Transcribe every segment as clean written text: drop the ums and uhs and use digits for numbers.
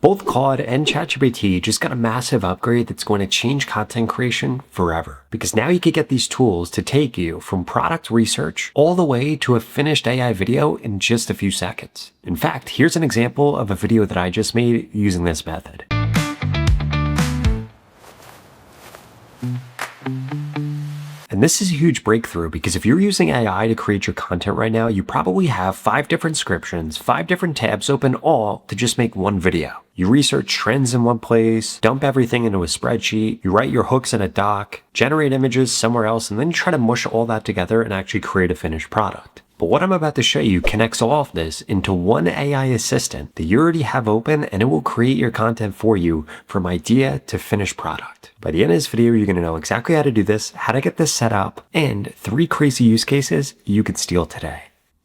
Both Claude and ChatGPT just got a massive upgrade that's going to change content creation forever. Because now you can get these tools to take you from product research all the way to a finished AI video in just a few seconds. In fact, here's an example of a video that I just made using this method. And this is a huge breakthrough because if you're using AI to create your content right now, you probably have 5 different descriptions, 5 different tabs open, all to just make one video. You research trends in one place, dump everything into a spreadsheet, you write your hooks in a doc, generate images somewhere else, and then you try to mush all that together and actually create a finished product. But what I'm about to show you connects all of this into one AI assistant that you already have open, and it will create your content for you from idea to finished product. By the end of this video, you're going to know exactly how to do this, how to get this set up, and 3 crazy use cases you could steal today.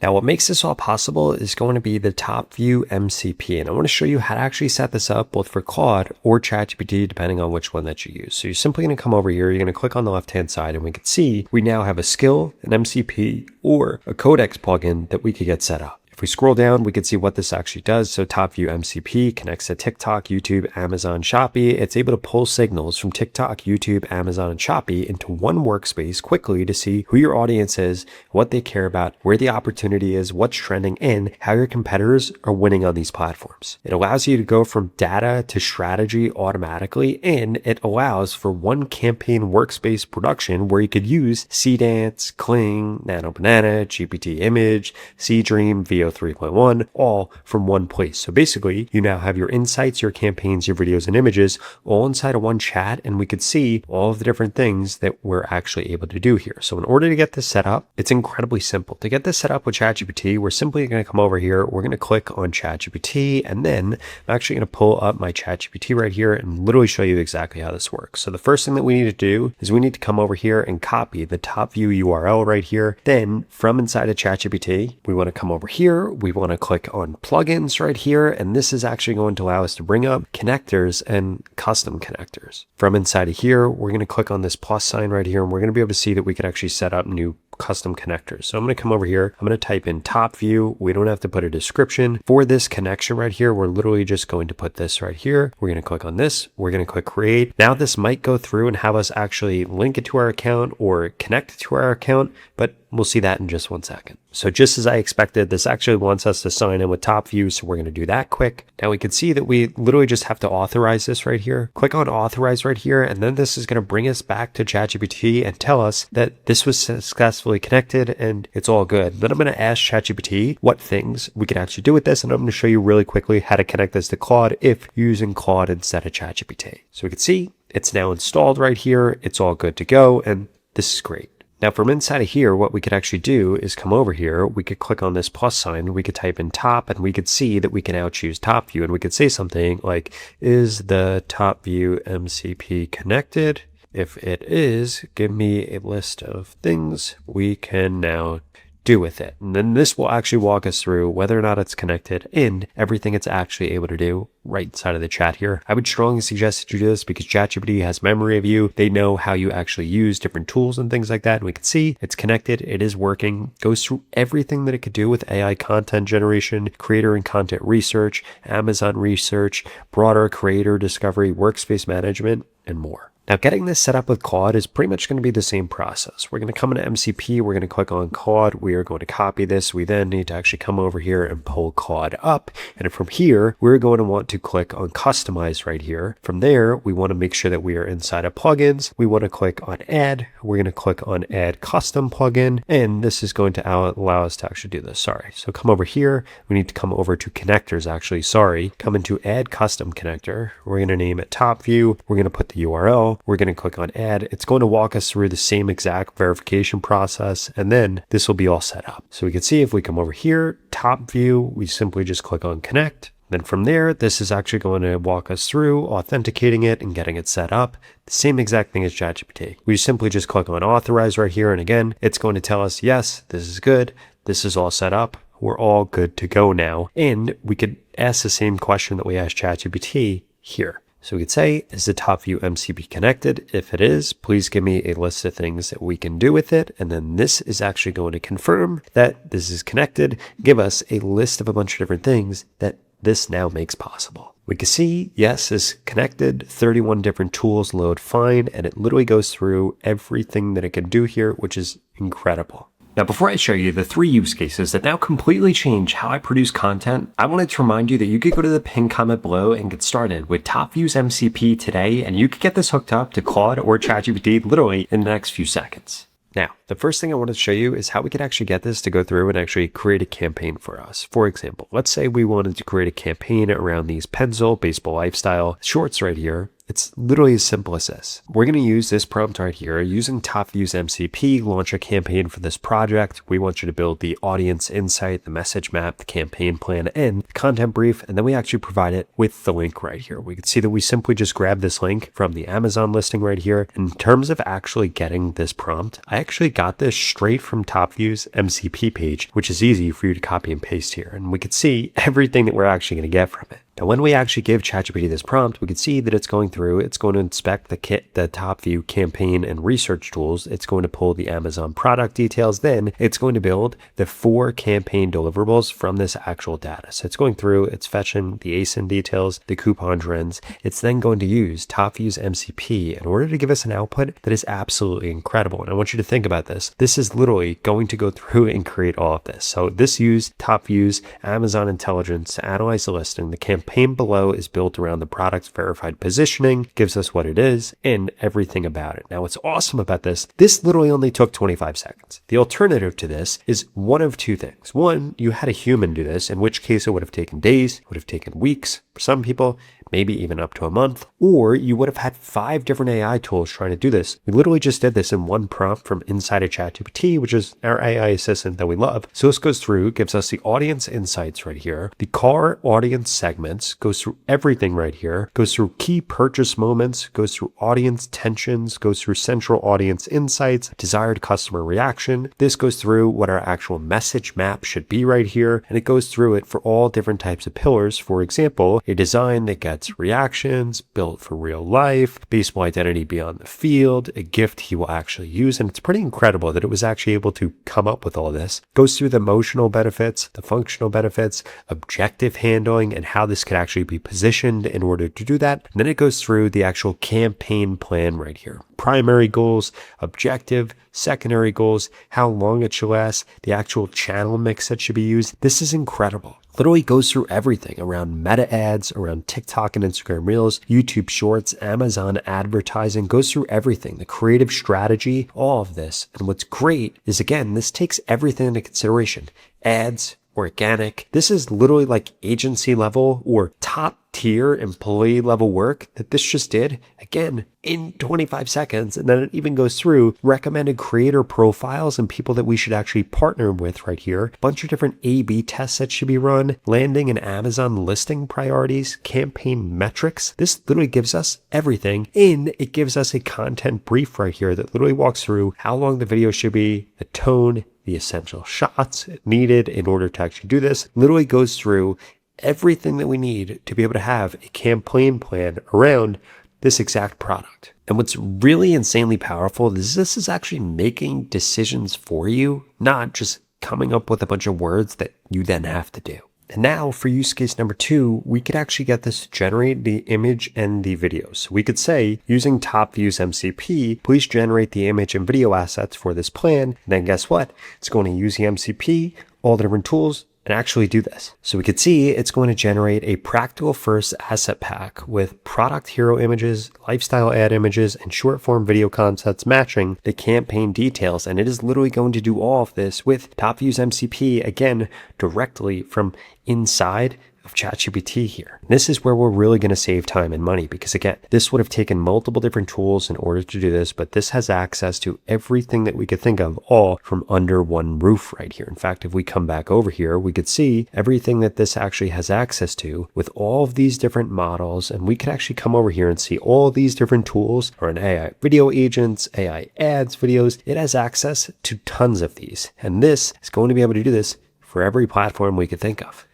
Now, what makes this all possible is going to be the top view MCP, and I want to show you how to actually set this up both for Claude or ChatGPT, depending on which one that you use. So you're simply going to come over here, you're going to click on the left-hand side, and we can see we now have a skill, an MCP, or a Codex plugin that we could get set up. If we scroll down, we can see what this actually does. So Top View MCP connects to TikTok, YouTube, Amazon, Shopee. It's able to pull signals from TikTok, YouTube, Amazon, and Shopee into one workspace quickly to see who your audience is, what they care about, where the opportunity is, what's trending, and how your competitors are winning on these platforms. It allows you to go from data to strategy automatically, and it allows for one campaign workspace production where you could use Cdance, Kling, Nano Banana, GPT Image, Cdream, VO 3.1, all from one place. So basically, you now have your insights, your campaigns, your videos, and images all inside of one chat, and we could see all of the different things that we're actually able to do here. So in order to get this set up, it's incredibly simple. To get this set up with ChatGPT, we're simply going to come over here, we're going to click on ChatGPT, and then I'm actually going to pull up my ChatGPT right here and literally show you exactly how this works. So the first thing that we need to do is we need to come over here and copy the top view URL right here. Then from inside of ChatGPT, we want to come over here. We want to click on plugins right here, and this is actually going to allow us to bring up connectors and custom connectors. From inside of here, we're going to click on this plus sign right here, and we're going to be able to see that we can actually set up new custom connectors. So I'm going to come over here. I'm going to type in top view. We don't have to put a description for this connection right here. We're literally just going to put this right here. We're going to click on this. We're going to click create. Now this might go through and have us actually link it to our account or connect it to our account, but we'll see that in just 1 second. So just as I expected, this actually wants us to sign in with top view. So we're going to do that quick. Now we can see that we literally just have to authorize this right here. Click on authorize right here. And then this is going to bring us back to ChatGPT and tell us that this was successfully connected and it's all good. Then I'm going to ask ChatGPT what things we can actually do with this. And I'm going to show you really quickly how to connect this to Claude if you're using Claude instead of ChatGPT. So we can see it's now installed right here. It's all good to go. And this is great. Now from inside of here, what we could actually do is come over here. We could click on this plus sign. We could type in top, and we could see that we can now choose top view. And we could say something like, is the top view MCP connected? If it is, give me a list of things we can now do with it. And then this will actually walk us through whether or not it's connected and everything it's actually able to do right inside of the chat here. I would strongly suggest that you do this because ChatGPT has memory of you. They know how you actually use different tools and things like that. And we can see it's connected. It is working. Goes through everything that it could do with AI content generation, creator and content research, Amazon research, broader creator discovery, workspace management, and more. Now, getting this set up with Claude is pretty much going to be the same process. We're going to come into MCP, we're going to click on Claude, we are going to copy this. We then need to actually come over here and pull Claude up. And from here, we're going to want to click on Customize right here. From there, we want to make sure that we are inside of plugins. We want to click on Add. We're going to click on Add Custom Plugin. And this is going to allow us to actually do this. Sorry. So come over here. We need to come over to Connectors, actually. Sorry. Come into Add Custom Connector. We're going to name it Top View. We're going to put the URL. We're going to click on add. It's going to walk us through the same exact verification process, and then this will be all set up. So we can see if we come over here, top view, we simply just click on connect. Then from there, this is actually going to walk us through authenticating it and getting it set up. The same exact thing as ChatGPT. We simply just click on authorize right here. And again, it's going to tell us, yes, this is good. This is all set up. We're all good to go now. And we could ask the same question that we asked ChatGPT here. So we could say, is the top view MCP connected? If it is, please give me a list of things that we can do with it. And then this is actually going to confirm that this is connected, give us a list of a bunch of different things that this now makes possible. We can see, yes, is connected, 31 different tools load fine, and it literally goes through everything that it can do here, which is incredible. Now, before I show you the 3 use cases that now completely change how I produce content, I wanted to remind you that you could go to the pinned comment below and get started with Top Views MCP today, and you could get this hooked up to Claude or ChatGPT literally in the next few seconds. Now, the first thing I wanted to show you is how we could actually get this to go through and actually create a campaign for us. For example, let's say we wanted to create a campaign around these Pennzoil baseball lifestyle shorts right here. It's literally as simple as this. We're going to use this prompt right here using Top Views MCP, launch a campaign for this project. We want you to build the audience insight, the message map, the campaign plan, and the content brief. And then we actually provide it with the link right here. We can see that we simply just grab this link from the Amazon listing right here. In terms of actually getting this prompt, I actually got this straight from Top Views MCP page, which is easy for you to copy and paste here. And we could see everything that we're actually going to get from it. Now, when we actually give ChatGPT this prompt, we can see that it's going through, it's going to inspect the top view campaign and research tools. It's going to pull the Amazon product details. Then it's going to build the 4 campaign deliverables from this actual data. So it's going through, it's fetching the ASIN details, the coupon trends. It's then going to use Top Views MCP in order to give us an output that is absolutely incredible. And I want you to think about this. This is literally going to go through and create all of this. So this used Top Views Amazon Intelligence to analyze the listing. The campaign below is built around the product's verified positioning, gives us what it is, and everything about it. Now, what's awesome about this literally only took 25 seconds. The alternative to this is one of 2 things. One, you had a human do this, in which case it would have taken days, would have taken weeks for some people, maybe even up to a month, or you would have had 5 different AI tools trying to do this. We literally just did this in one prompt from inside of ChatGPT, which is our AI assistant that we love. So this goes through, gives us the audience insights right here, the car audience segments, goes through everything right here, goes through key purchase moments, goes through audience tensions, goes through central audience insights, desired customer reaction. This goes through what our actual message map should be right here, and it goes through it for all different types of pillars. For example, a design that gets reactions, built for real life, baseball identity beyond the field, a gift he will actually use. And it's pretty incredible that it was actually able to come up with all this. Goes through the emotional benefits, the functional benefits, objective handling, and how this could actually be positioned in order to do that. And then it goes through the actual campaign plan right here. Primary goals, objective, secondary goals, how long it should last, the actual channel mix that should be used. This is incredible. Literally goes through everything around meta ads, around TikTok and Instagram Reels, YouTube Shorts, Amazon advertising, goes through everything, the creative strategy, all of this. And what's great is, again, this takes everything into consideration. Ads, organic. This is literally like agency level or top tier employee level work that this just did, again, in 25 seconds. And then it even goes through recommended creator profiles and people that we should actually partner with right here. Bunch of different A/B tests that should be run, landing and Amazon listing priorities, campaign metrics. This literally gives us everything, and it gives us a content brief right here that literally walks through how long the video should be, the tone, the essential shots needed in order to actually do this. Literally goes through everything that we need to be able to have a campaign plan around this exact product. And what's really insanely powerful is this is actually making decisions for you, not just coming up with a bunch of words that you then have to do. And now for use case number 2, we could actually get this to generate the image and the video. So we could say, using Top Views MCP, please generate the image and video assets for this plan. And then guess what? It's going to use the MCP, all the different tools, and actually do this. So we could see it's going to generate a practical first asset pack with product hero images, lifestyle ad images, and short form video concepts matching the campaign details. And it is literally going to do all of this with Top Views MCP, again, directly from inside of ChatGPT here. This is where we're really going to save time and money, because again, this would have taken multiple different tools in order to do this, but this has access to everything that we could think of, all from under one roof right here. In fact, if we come back over here, we could see everything that this actually has access to with all of these different models, and we could actually come over here and see all these different tools or an AI video agents, AI ads videos. It has access to tons of these, and this is going to be able to do this for every platform we could think of.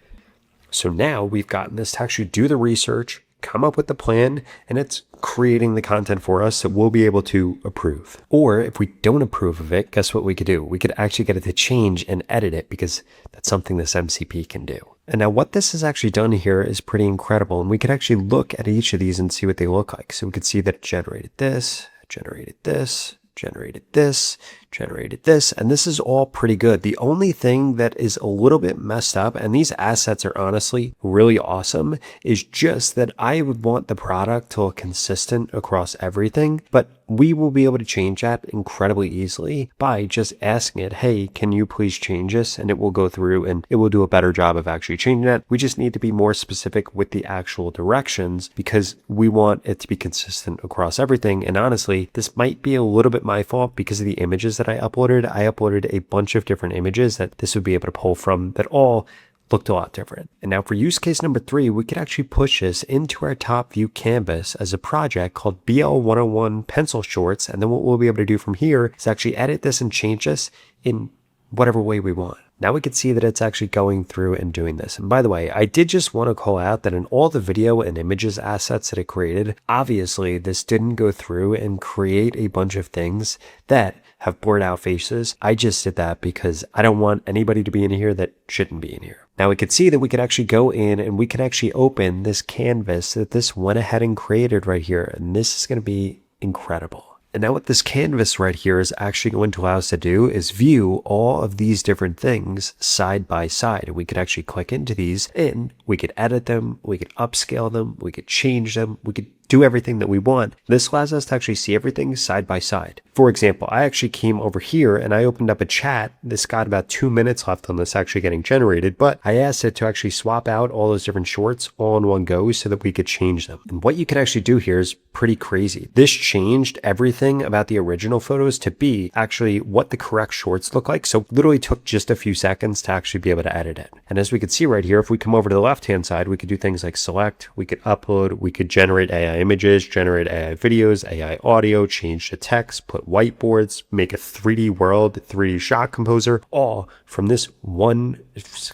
So now we've gotten this to actually do the research, come up with the plan, and it's creating the content for us that we'll be able to approve. Or if we don't approve of it, guess what we could do? We could actually get it to change and edit it, because that's something this MCP can do. And now what this has actually done here is pretty incredible. And we could actually look at each of these and see what they look like. So we could see that it generated this, generated this, generated this, generated this, and this is all pretty good. The only thing that is a little bit messed up, and these assets are honestly really awesome, is just that I would want the product to look consistent across everything, but we will be able to change that incredibly easily by just asking it, hey, can you please change this? And it will go through and it will do a better job of actually changing that. We just need to be more specific with the actual directions because we want it to be consistent across everything. And honestly, this might be a little bit my fault because of the images that I uploaded. I uploaded a bunch of different images that this would be able to pull from that all looked a lot different. And now for use case number 3, we could actually push this into our top view canvas as a project called BL101 pencil shorts. And then what we'll be able to do from here is actually edit this and change this in whatever way we want. Now we can see that it's actually going through and doing this. And by the way, I did just want to call out that in all the video and images assets that it created, obviously this didn't go through and create a bunch of things that have blurred out faces. I just did that because I don't want anybody to be in here that shouldn't be in here. Now we could see that we could actually go in and we could actually open this canvas that this went ahead and created right here. And this is going to be incredible. And now what this canvas right here is actually going to allow us to do is view all of these different things side by side. And we could actually click into these and we could edit them, we could upscale them, we could change them, we could do everything that we want. This allows us to actually see everything side by side. For example, I actually came over here and I opened up a chat. This got about 2 minutes left on this actually getting generated, but I asked it to actually swap out all those different shorts all in one go so that we could change them. And what you can actually do here is pretty crazy. This changed everything about the original photos to be actually what the correct shorts look like. So it literally took just a few seconds to actually be able to edit it. And as we can see right here, if we come over to the left-hand side, we could do things like select, we could upload, we could generate AI images, generate AI videos, AI audio, change the text, put whiteboards, make a 3D world, 3D shot composer, all from this one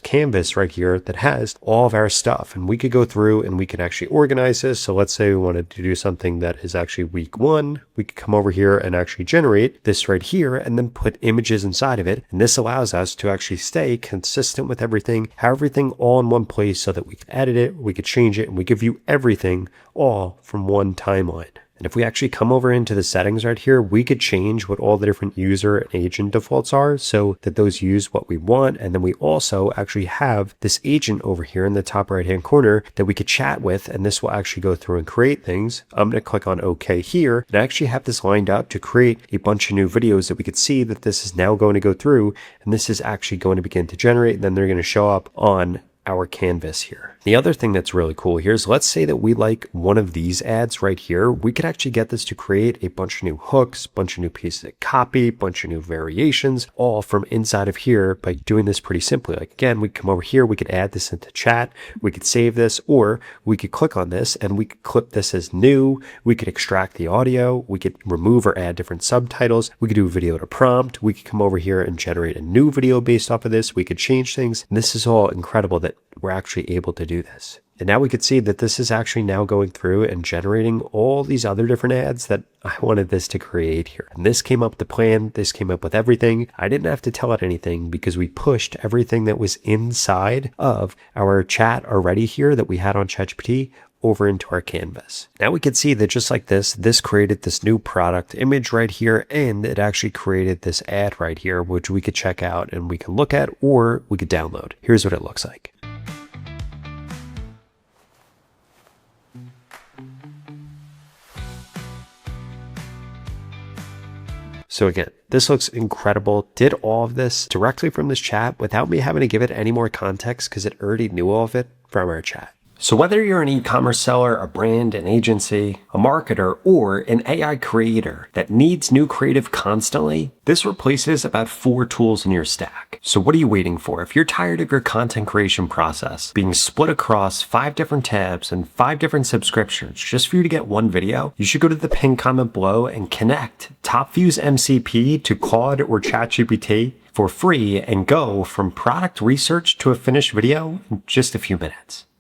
canvas right here that has all of our stuff. And we could go through and we can actually organize this. So let's say we wanted to do something that is actually week 1. We could come over here and actually generate this right here and then put images inside of it. And this allows us to actually stay consistent with everything, have everything all in one place so that we can edit it, we could change it, and we give you everything all from one timeline. And if we actually come over into the settings right here, we could change what all the different user and agent defaults are so that those use what we want. And then we also actually have this agent over here in the top right hand corner that we could chat with, and this will actually go through and create things. I'm going to click on OK here and I actually have this lined up to create a bunch of new videos that we could see that this is now going to go through, and this is actually going to begin to generate, and then they're going to show up on our canvas here. The other thing that's really cool here is, let's say that we like one of these ads right here. We could actually get this to create a bunch of new hooks, bunch of new pieces of copy, bunch of new variations, all from inside of here by doing this pretty simply. Like again, we come over here, we could add this into chat, we could save this, or we could click on this and we could clip this as new. We could extract the audio, we could remove or add different subtitles, we could do a video to prompt, we could come over here and generate a new video based off of this, we could change things. And this is all incredible that we're actually able to do this. And now we could see that this is actually now going through and generating all these other different ads that I wanted this to create here. And this came up with the plan, this came up with everything. I didn't have to tell it anything because we pushed everything that was inside of our chat already here that we had on ChatGPT over into our canvas. Now we can see that just like this created this new product image right here, and it actually created this ad right here, which we could check out and we can look at, or we could download. Here's what it looks like. So again, this looks incredible. Did all of this directly from this chat without me having to give it any more context because it already knew all of it from our chat. So whether you're an e-commerce seller, a brand, an agency, a marketer, or an AI creator that needs new creative constantly, this replaces about 4 tools in your stack. So what are you waiting for? If you're tired of your content creation process being split across 5 different tabs and 5 different subscriptions just for you to get one video, you should go to the pinned comment below and connect TopView's MCP to Claude or ChatGPT for free and go from product research to a finished video in just a few minutes.